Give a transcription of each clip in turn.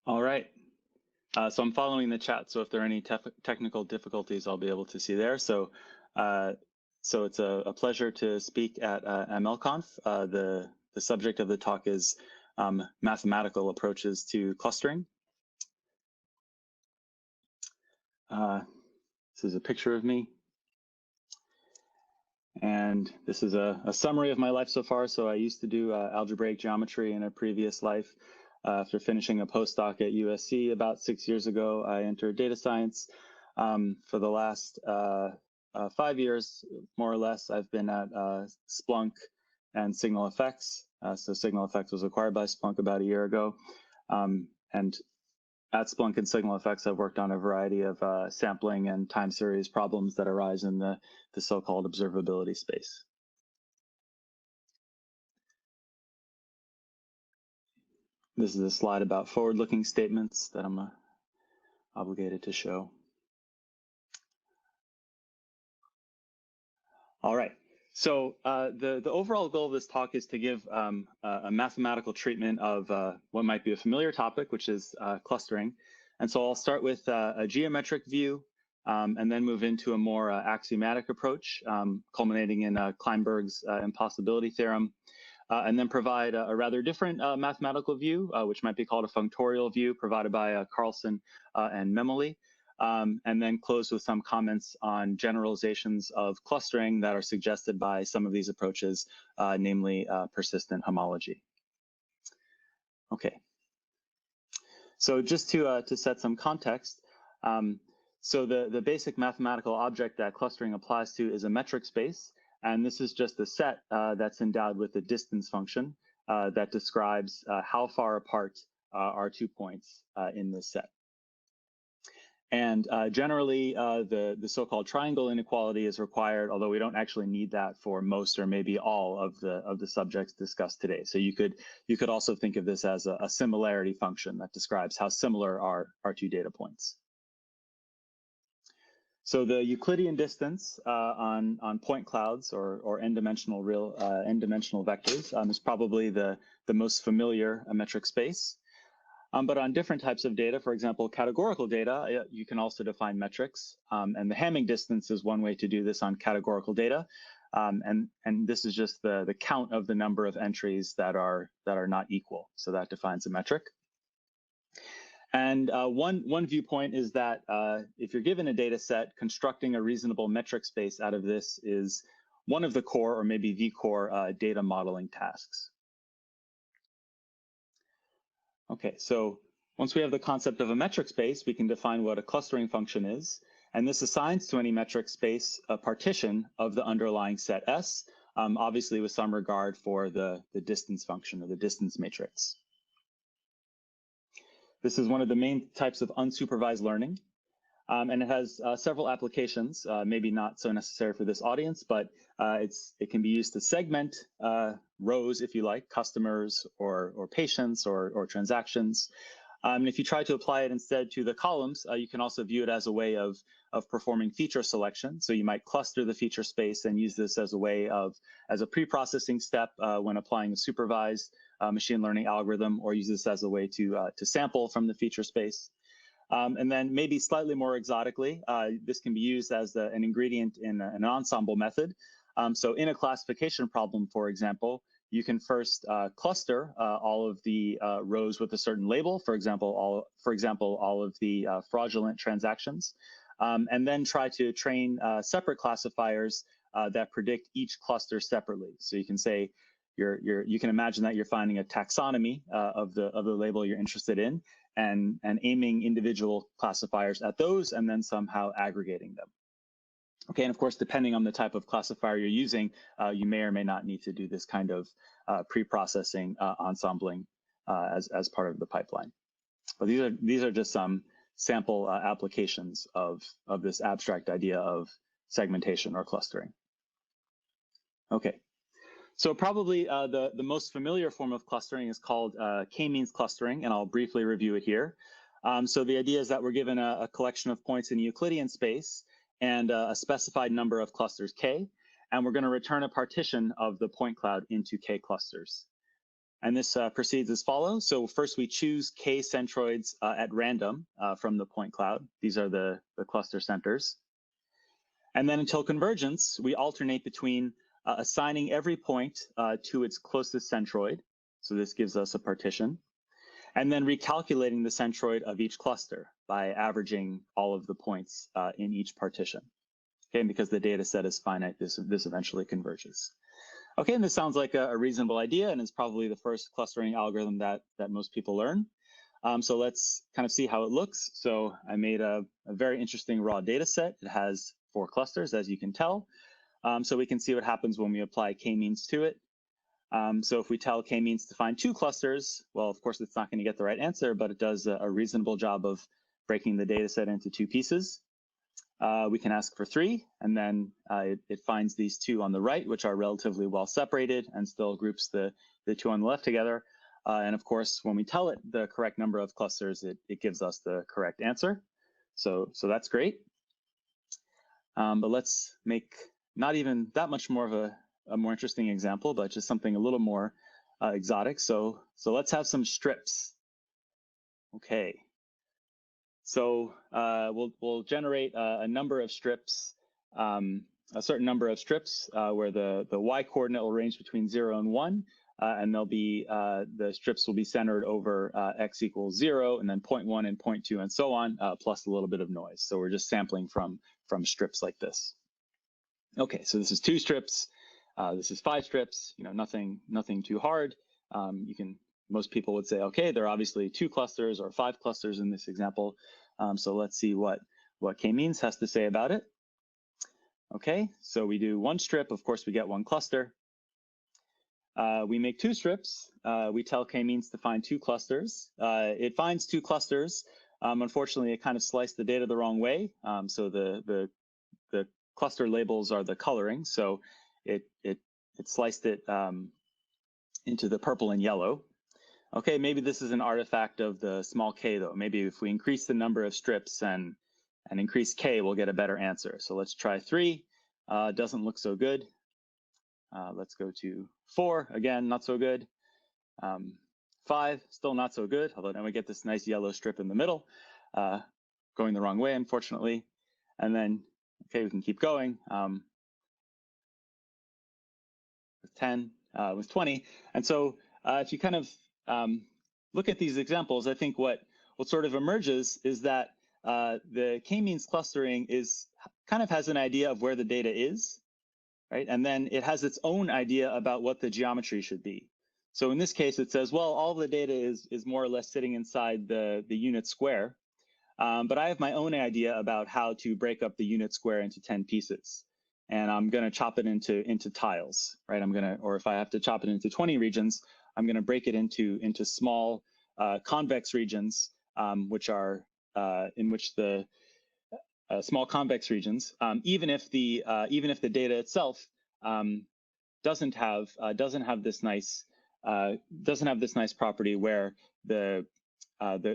All right. So I'm following the chat. So if there are any technical difficulties, I'll be able to see there. So it's a pleasure to speak at MLconf. The subject of the talk is mathematical approaches to clustering. This is a picture of me. And this is a summary of my life so far. So I used to do algebraic geometry in a previous life. After finishing a postdoc at USC about 6 years ago, I entered data science. For the last 5 years, more or less, I've been at Splunk and Signal Effects. So Signal Effects was acquired by Splunk about a year ago. And at Splunk and Signal Effects, I've worked on a variety of sampling and time series problems that arise in the so-called observability space. This is a slide about forward-looking statements that I'm obligated to show. All right. So the overall goal of this talk is to give a mathematical treatment of what might be a familiar topic, which is clustering. And so I'll start with a geometric view and then move into a more axiomatic approach, culminating in Kleinberg's impossibility theorem, and then provide a rather different mathematical view, which might be called a functorial view, provided by Carlsson and Memoli. And then close with some comments on generalizations of clustering that are suggested by some of these approaches, namely persistent homology. Okay. So just to set some context, so the basic mathematical object that clustering applies to is a metric space, and this is just a set that's endowed with a distance function that describes how far apart are 2 points in this set. And generally, the so-called triangle inequality is required, although we don't actually need that for most or maybe all of the subjects discussed today. So you could also think of this as a similarity function that describes how similar are two data points. So the Euclidean distance on point clouds or n-dimensional n-dimensional vectors is probably the most familiar metric space. But on different types of data, for example, categorical data, you can also define metrics. And the Hamming distance is one way to do this on categorical data. And this is just the count of the number of entries that are not equal. So that defines a metric. And one viewpoint is that if you're given a data set, constructing a reasonable metric space out of this is one of the core or maybe the core data modeling tasks. Okay, so once we have the concept of a metric space, we can define what a clustering function is. And this assigns to any metric space a partition of the underlying set S, obviously with some regard for the distance function or the distance matrix. This is one of the main types of unsupervised learning. And it has several applications, maybe not so necessary for this audience, but it can be used to segment rows, if you like, customers or patients or transactions. And if you try to apply it instead to the columns, you can also view it as a way of performing feature selection. So you might cluster the feature space and use this as a way as a pre-processing step when applying a supervised machine learning algorithm, or use this as a way to sample from the feature space. And then maybe slightly more exotically, this can be used as an ingredient in an ensemble method. So in a classification problem, for example, you can first cluster all of the rows with a certain label, for example, all of the fraudulent transactions, and then try to train separate classifiers that predict each cluster separately. So you can say you can imagine that you're finding a taxonomy of the label you're interested in, and aiming individual classifiers at those and then somehow aggregating them. Okay, and of course, depending on the type of classifier you're using, you may or may not need to do this kind of pre-processing ensembling as part of the pipeline. But these are just some sample applications of this abstract idea of segmentation or clustering. Okay. So probably the most familiar form of clustering is called Kmeans clustering, and I'll briefly review it here. So the idea is that we're given a collection of points in Euclidean space and a specified number of clusters K, and we're going to return a partition of the point cloud into K clusters. And this proceeds as follows. So first we choose k centroids at random from the point cloud. These are the cluster centers. And then until convergence, we alternate between assigning every point to its closest centroid. So this gives us a partition. And then recalculating the centroid of each cluster by averaging all of the points in each partition. Okay, and because the data set is finite, this eventually converges. Okay, and this sounds like a reasonable idea, and it's probably the first clustering algorithm that most people learn. So let's kind of see how it looks. So I made a very interesting raw data set. It has 4 clusters, as you can tell. So we can see what happens when we apply K-means to it. So if we tell K-means to find 2 clusters, well, of course, it's not going to get the right answer, but it does a reasonable job of breaking the data set into 2 pieces. We can ask for 3, and then it finds these 2 on the right, which are relatively well separated, and still groups the 2 on the left together. And of course, when we tell it the correct number of clusters, it gives us the correct answer. So that's great. But let's make not even that much more of a more interesting example, but just something a little more exotic. So let's have some strips. Okay. So we'll generate a number of strips, a certain number of strips where the y coordinate will range between 0 and 1, and they'll be the strips will be centered over x equals 0, and then 0.1 and 0.2 and so on, plus a little bit of noise. So we're just sampling from strips like this. Okay, so this is 2 strips. This is 5 strips. You know, nothing too hard. Most people would say, okay, there are obviously 2 clusters or 5 clusters in this example. So let's see what Kmeans has to say about it. Okay, so we do 1 strip. Of course, we get 1 cluster. We make 2 strips. We tell Kmeans to find 2 clusters. It finds 2 clusters. Unfortunately, it kind of sliced the data the wrong way. So the cluster labels are the coloring. So it sliced it into the purple and yellow. Okay, maybe this is an artifact of the small k, though. Maybe if we increase the number of strips and increase k, we'll get a better answer. So let's try 3. Doesn't look so good. Let's go to 4. Again, not so good. 5, still not so good, although now we get this nice yellow strip in the middle, going the wrong way, unfortunately. And then, okay, we can keep going with 10, with 20. And so if you kind of look at these examples, I think what sort of emerges is that the K-means clustering kind of has an idea of where the data is, right? And then it has its own idea about what the geometry should be. So in this case, it says, well, all the data is more or less sitting inside the unit square, but I have my own idea about how to break up the unit square into 10 pieces. And I'm going to chop it into tiles, right? Or if I have to chop it into 20 regions, I'm going to break it into small convex regions, which are in which the small convex regions, even if the data itself doesn't have this nice property where the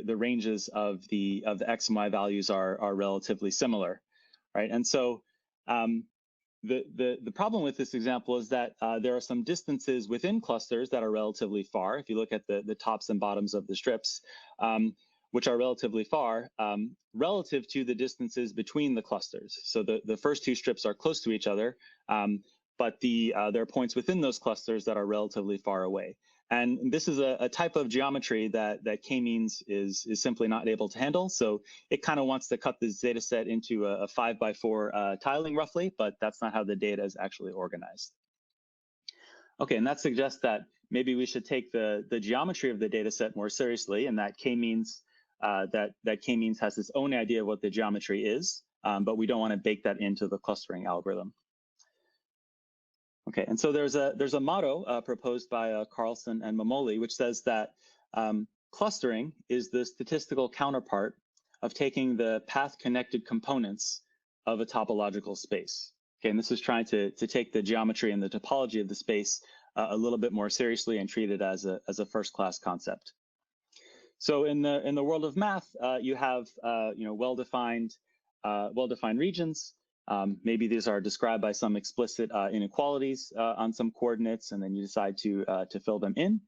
ranges of the x and y values are relatively similar, right? And so the problem with this example is that there are some distances within clusters that are relatively far. If you look at the tops and bottoms of the strips, which are relatively far, relative to the distances between the clusters. So the first 2 strips are close to each other, but there are points within those clusters that are relatively far away. And this is a type of geometry that K-means is simply not able to handle. So it kind of wants to cut this data set into a 5x4 tiling roughly, but that's not how the data is actually organized. Okay, and that suggests that maybe we should take the geometry of the data set more seriously, and that K-means K-means has its own idea of what the geometry is, but we don't want to bake that into the clustering algorithm. Okay, and so there's a motto proposed by Carlsson and Memoli, which says that clustering is the statistical counterpart of taking the path-connected components of a topological space. Okay, and this is trying to take the geometry and the topology of the space a little bit more seriously and treat it as a first-class concept. So in the world of math, you have well-defined regions. Maybe these are described by some explicit inequalities on some coordinates, and then you decide to fill them in.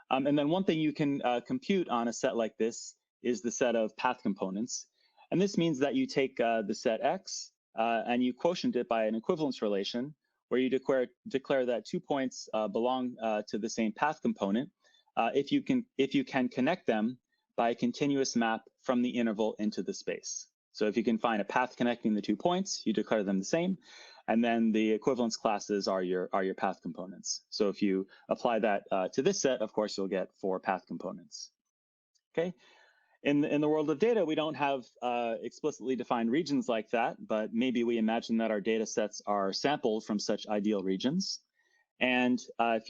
And then one thing you can compute on a set like this is the set of path components. And this means that you take the set X and you quotient it by an equivalence relation, where you declare that 2 points belong to the same path component if you can connect them by a continuous map from the interval into the space. So if you can find a path connecting the 2 points, you declare them the same. And then the equivalence classes are your path components. So if you apply that to this set, of course, you'll get 4 path components. Okay. In the world of data, we don't have explicitly defined regions like that, but maybe we imagine that our data sets are sampled from such ideal regions. And if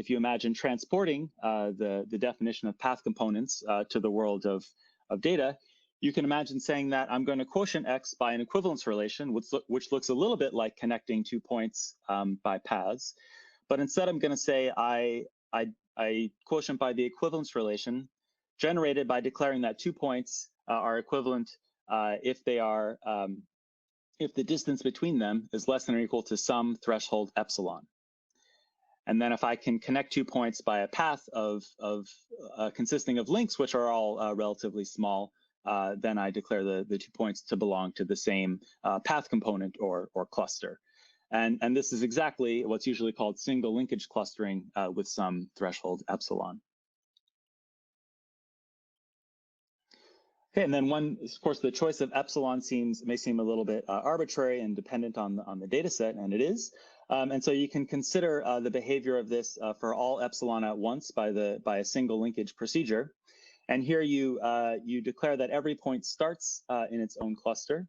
you imagine transporting the definition of path components to the world of data, you can imagine saying that I'm going to quotient X by an equivalence relation, which looks a little bit like connecting 2 points by paths. But instead, I'm going to say I quotient by the equivalence relation generated by declaring that 2 points are equivalent if the distance between them is less than or equal to some threshold epsilon. And then if I can connect 2 points by a path consisting of links, which are all relatively small, then I declare the 2 points to belong to the same path component or cluster. And this is exactly what's usually called single linkage clustering with some threshold epsilon. Okay, and then of course, the choice of epsilon may seem a little bit arbitrary and dependent on the data set, and it is. And so you can consider the behavior of this for all epsilon at once by a single linkage procedure. And here you declare that every point starts in its own cluster.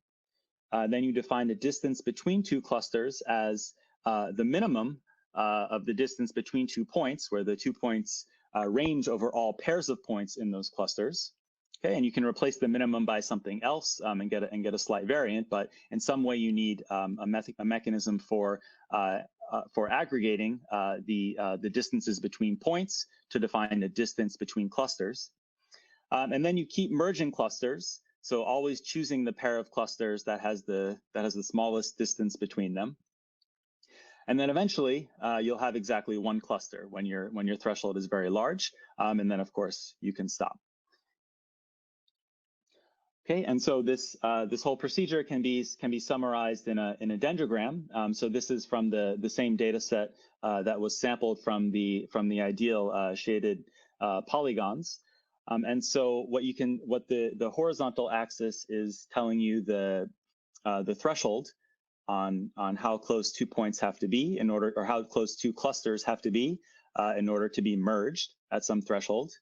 Then you define the distance between 2 clusters as the minimum of the distance between 2 points, where the 2 points range over all pairs of points in those clusters. Okay, and you can replace the minimum by something else and get a slight variant, but in some way you need a mechanism for aggregating the distances between points to define a distance between clusters. And then you keep merging clusters, so always choosing the pair of clusters that has the smallest distance between them. And then eventually you'll have exactly 1 cluster when your threshold is very large, and then of course you can stop. Okay, and so this whole procedure can be summarized in a dendrogram. So this is from the same data set that was sampled from the ideal shaded polygons. And so what the horizontal axis is telling you the threshold on how close 2 points have to be or how close 2 clusters have to be in order to be merged at some threshold.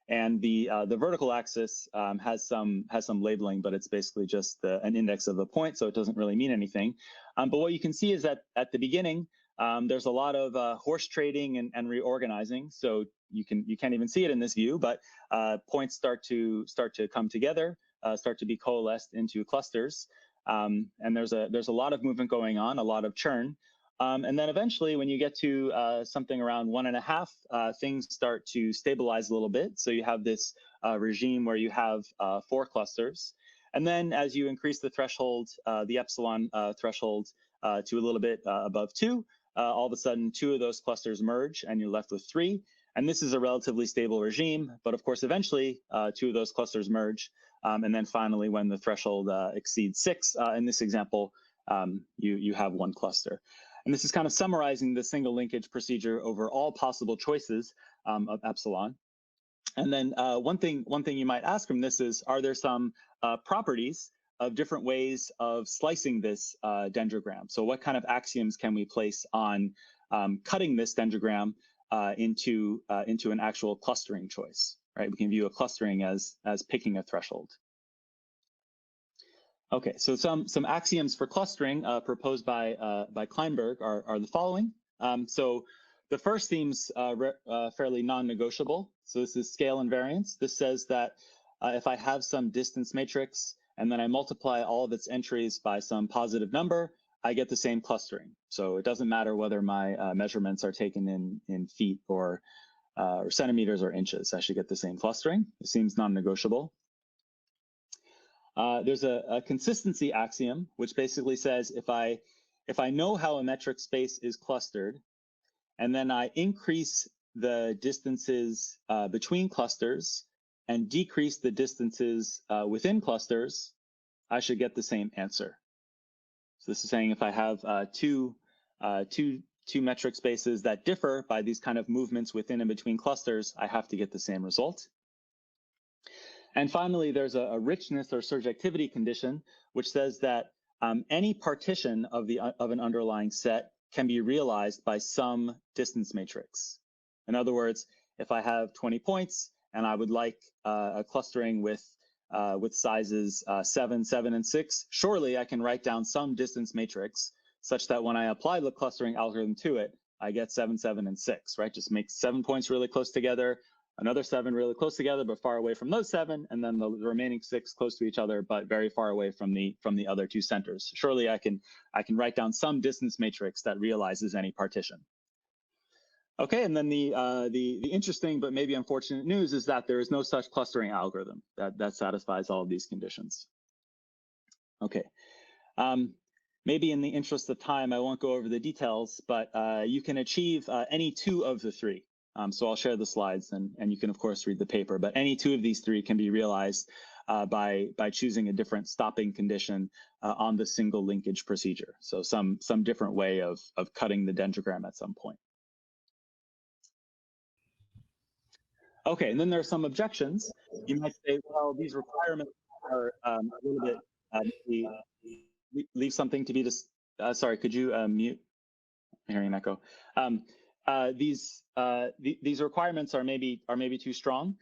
And the vertical axis has some labeling, but it's basically just an index of a point, so it doesn't really mean anything. But what you can see is that at the beginning, there's a lot of horse trading and reorganizing. So you can't even see it in this view, but points start to come together, start to be coalesced into clusters, and there's a lot of movement going on, a lot of churn. And then eventually, when you get to something around 1.5, things start to stabilize a little bit. So you have this regime where you have 4 clusters. And then as you increase the threshold, the epsilon threshold to a little bit above 2, all of a sudden 2 of those clusters merge and you're left with 3. And this is a relatively stable regime. But of course, eventually 2 of those clusters merge. And then finally, when the threshold exceeds 6, in this example, you have 1 cluster. And this is kind of summarizing the single linkage procedure over all possible choices of epsilon. And then one thing you might ask from this is, are there some properties of different ways of slicing this dendrogram? So what kind of axioms can we place on cutting this dendrogram into an actual clustering choice, right? We can view a clustering as picking a threshold. Okay, so some axioms for clustering proposed by Kleinberg are the following. So the first seems fairly non-negotiable. So this is scale invariance. This says that if I have some distance matrix and then I multiply all of its entries by some positive number, I get the same clustering. So it doesn't matter whether my measurements are taken in feet or centimeters or inches. I should get the same clustering. It seems non-negotiable. There's a consistency axiom, which basically says if I know how a metric space is clustered, and then I increase the distances between clusters and decrease the distances within clusters, I should get the same answer. So this is saying if I have two metric spaces that differ by these kind of movements within and between clusters, I have to get the same result. And finally, there's a richness or surjectivity condition, which says that any partition of an underlying set can be realized by some distance matrix. In other words, if I have 20 points and I would like a clustering with sizes 7, 7, and 6, surely I can write down some distance matrix such that when I apply the clustering algorithm to it, I get 7, 7, and 6, right? Just make 7 points really close together, another 7 really close together but far away from those 7, and then the remaining 6 close to each other but very far away from the other two centers. Surely I can write down some distance matrix that realizes any partition. Okay, and then the interesting but maybe unfortunate news is that there is no such clustering algorithm that satisfies all of these conditions. Okay, maybe in the interest of time, I won't go over the details, but you can achieve any two of the three. So I'll share the slides, and you can of course read the paper, but any two of these three can be realized by choosing a different stopping condition on the single linkage procedure. So some different way of cutting the dendrogram at some point. Okay, and then there are some objections. You might say, well, these requirements are a little bit, leave something to be just, sorry, could you mute? I'm hearing an echo. These requirements are maybe too strong.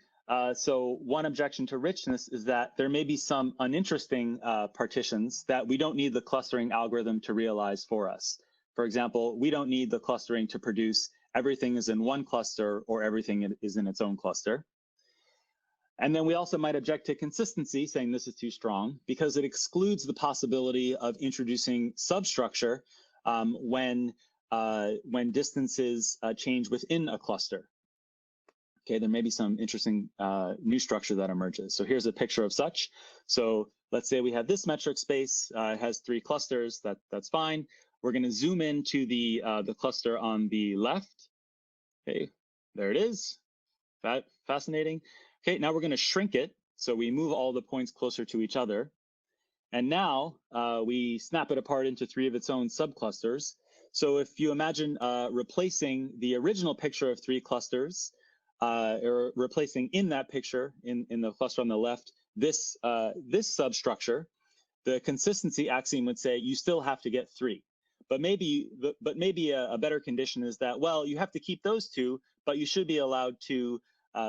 So one objection to richness is that there may be some uninteresting partitions that we don't need the clustering algorithm to realize for us. For example, we don't need the clustering to produce everything is in one cluster or everything is in its own cluster. And then we also might object to consistency, saying this is too strong, because it excludes the possibility of introducing substructure when distances change within a cluster. Okay, there may be some interesting new structure that emerges. So here's a picture of such. So let's say we have this metric space, it has 3 clusters, that's fine. We're going to zoom into the cluster on the left. Okay, there it is. Fascinating. Okay, now we're going to shrink it. So we move all the points closer to each other. And now we snap it apart into 3 of its own subclusters. So if you imagine replacing the original picture of 3 clusters, or replacing in that picture, in the cluster on the left, this substructure, the consistency axiom would say you still have to get 3. But maybe a better condition is that, well, you have to keep those 2, but you should be allowed to,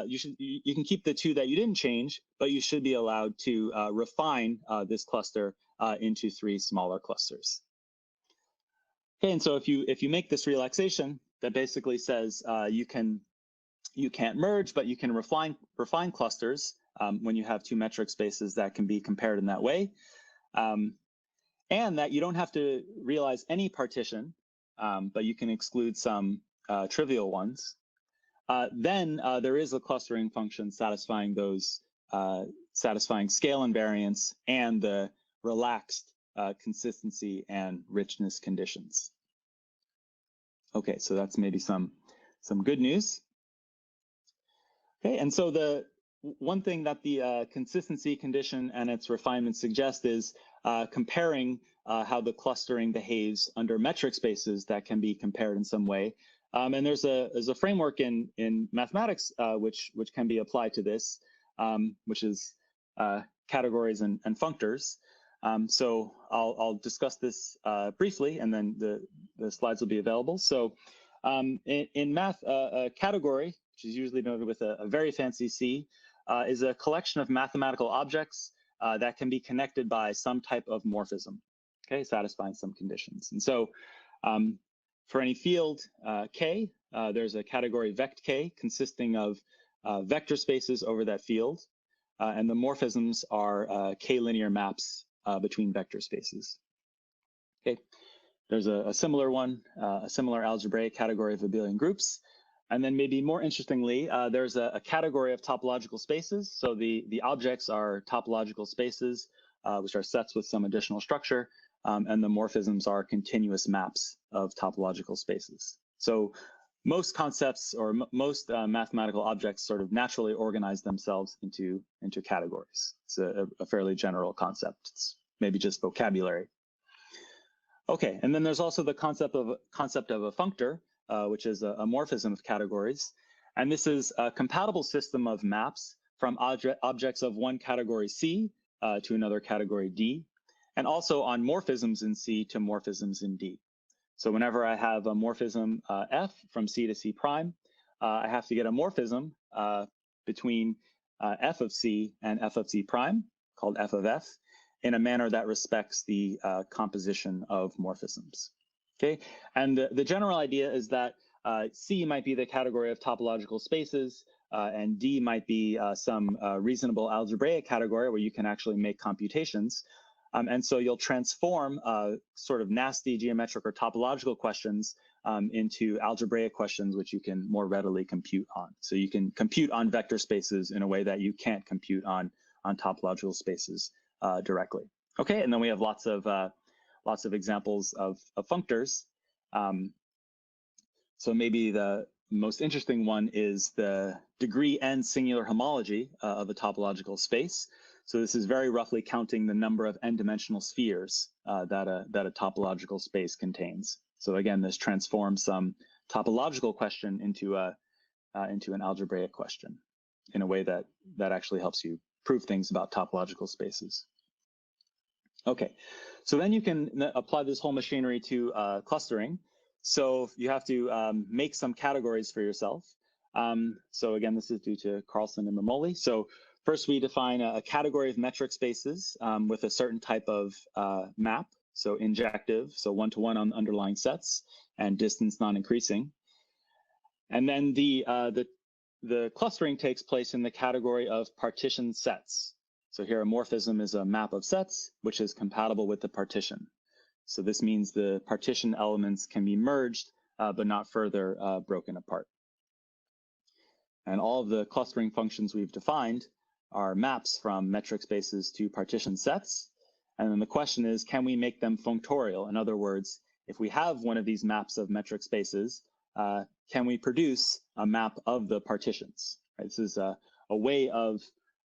you can keep the 2 that you didn't change, but you should be allowed to refine this cluster into 3 smaller clusters. Okay, and so if you make this relaxation that basically says you can't merge, but you can refine clusters when you have 2 metric spaces that can be compared in that way. And that you don't have to realize any partition, but you can exclude some trivial ones. Then there is a clustering function satisfying those, satisfying scale invariance and the relaxed consistency and richness conditions. Okay, so that's maybe some good news. Okay, and so the one thing that the consistency condition and its refinement suggest is comparing how the clustering behaves under metric spaces that can be compared in some way. And there's a framework in mathematics which can be applied to this, which is categories and functors. So I'll discuss this briefly, and then the slides will be available. So in math, a category, which is usually noted with a very fancy C, is a collection of mathematical objects that can be connected by some type of morphism, okay, satisfying some conditions. And so for any field K, there's a category vect K consisting of vector spaces over that field, and the morphisms are K linear maps between vector spaces. Okay, there's a similar one, a similar algebraic category of abelian groups. And then maybe more interestingly, there's a category of topological spaces. So the objects are topological spaces, which are sets with some additional structure, and the morphisms are continuous maps of topological spaces. So most concepts or most mathematical objects sort of naturally organize themselves into categories. It's a fairly general concept. It's maybe just vocabulary. Okay, and then there's also the concept of a functor, which is a morphism of categories. And this is a compatible system of maps from objects of one category C to another category D, and also on morphisms in C to morphisms in D. So whenever I have a morphism F from C to C prime, I have to get a morphism between F of C and F of C prime, called F of F, in a manner that respects the composition of morphisms. Okay, and the general idea is that C might be the category of topological spaces, and D might be some reasonable algebraic category where you can actually make computations. And so you'll transform sort of nasty geometric or topological questions into algebraic questions, which you can more readily compute on. So you can compute on vector spaces in a way that you can't compute on topological spaces directly. Okay, and then we have lots of examples of functors. So maybe the most interesting one is the degree n singular homology of a topological space. So this is very roughly counting the number of n-dimensional spheres that a topological space contains. So again, this transforms some topological question into an algebraic question in a way that actually helps you prove things about topological spaces. Okay, so then you can apply this whole machinery to clustering. So you have to make some categories for yourself. So again, this is due to Carlsson-Memoli. So first, we define a category of metric spaces with a certain type of map, so injective, so one-to-one on underlying sets, and distance non-increasing. And then the clustering takes place in the category of partition sets. So here, a morphism is a map of sets, which is compatible with the partition. So this means the partition elements can be merged, but not further broken apart. And all of the clustering functions we've defined are maps from metric spaces to partition sets. And then the question is, can we make them functorial? In other words, if we have one of these maps of metric spaces, can we produce a map of the partitions? Right? This is a way of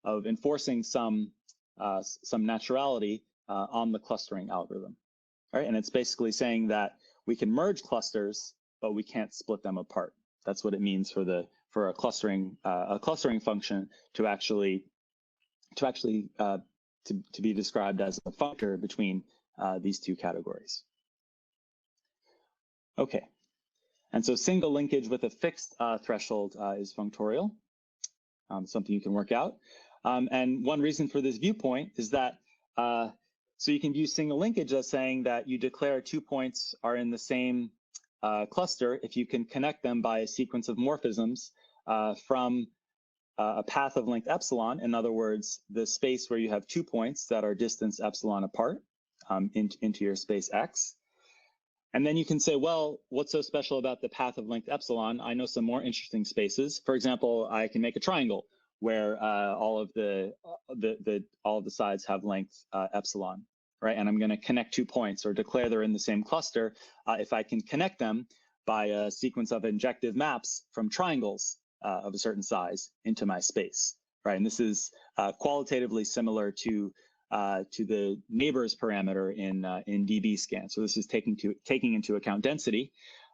enforcing some naturality on the clustering algorithm. Right? And it's basically saying that we can merge clusters, but we can't split them apart. That's what it means for a clustering function to be described as a functor between these two categories. Okay, and so single linkage with a fixed threshold is functorial, something you can work out. And one reason for this viewpoint is that so you can view single linkage as saying that you declare 2 points are in the same cluster if you can connect them by a sequence of morphisms from a path of length epsilon. In other words, the space where you have 2 points that are distance epsilon apart into your space X. And then you can say, well, what's so special about the path of length epsilon? I know some more interesting spaces. For example, I can make a triangle where all of the sides have length epsilon, right? And I'm going to connect 2 points or declare they're in the same cluster if I can connect them by a sequence of injective maps from triangles of a certain size into my space, right? And this is qualitatively similar to the neighbors parameter in dbScan. So this is taking into account density,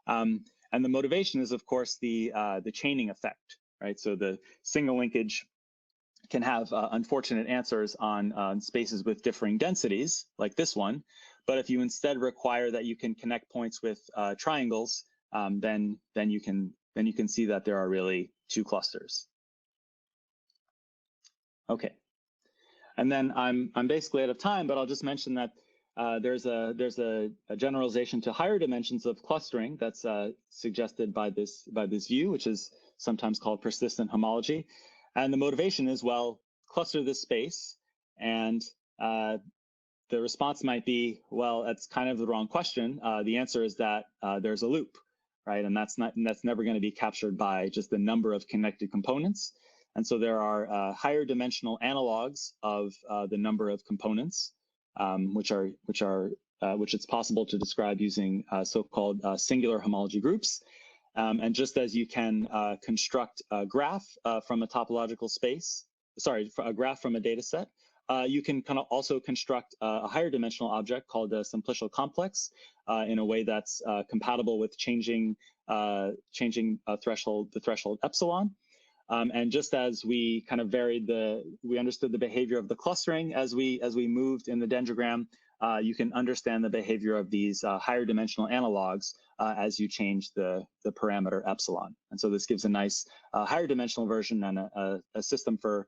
and the motivation is, of course, the chaining effect, right? So the single linkage can have unfortunate answers on spaces with differing densities, like this one. But if you instead require that you can connect points with triangles, then you can see that there are really 2 clusters. Okay, and then I'm basically out of time, but I'll just mention that there's a generalization to higher dimensions of clustering that's suggested by this view, which is sometimes called persistent homology. And the motivation is, well, cluster this space, and the response might be, well, that's kind of the wrong question. The answer is that there's a loop, right? And that's never going to be captured by just the number of connected components. And so there are higher dimensional analogs of the number of components, which it's possible to describe using so-called singular homology groups. And just as you can construct a graph from a topological space, sorry, a graph from a data set, you can kind of also construct a higher dimensional object called a simplicial complex in a way that's compatible with changing the threshold epsilon. And just as we kind of we understood the behavior of the clustering as we moved in the dendrogram, you can understand the behavior of these higher dimensional analogs as you change the parameter epsilon. And so this gives a nice higher dimensional version and a system for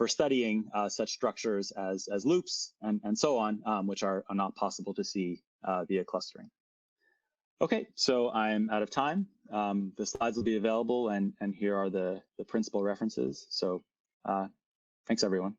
studying such structures as loops and so on, which are not possible to see via clustering. Okay, so I'm out of time. The slides will be available, and here are the principal references. So thanks, everyone.